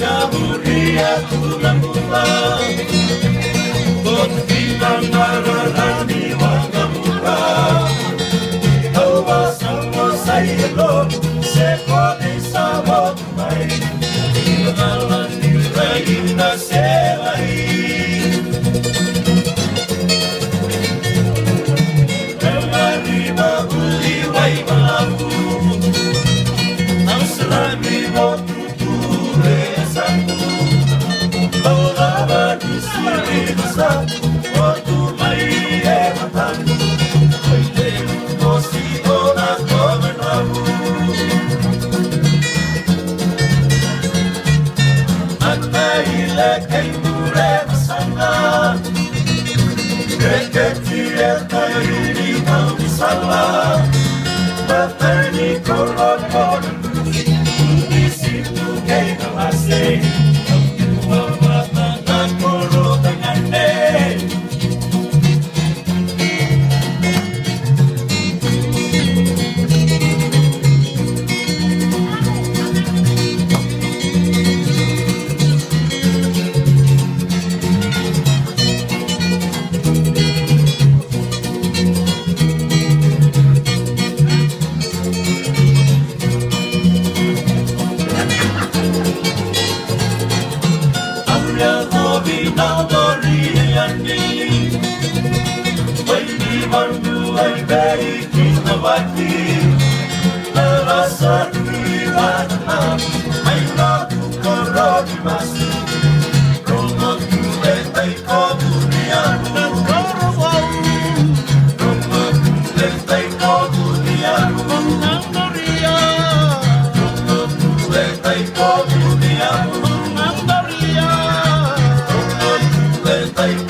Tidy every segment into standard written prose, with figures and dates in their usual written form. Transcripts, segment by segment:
Mulia tulang mula Bot bilang mararani wanga mula Hawa sama saya lo Sekone sama tumai Mengalan dirai naselai Melani mahuli wai malamu Ang selami motu ture sangu Bawa di sini besar waktu mai ematan Baile kosi ona komenamu Mataila kai mure masanga Keketian kayu di kau di salah Matani korokon di situ kai kalasih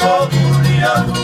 Comunidad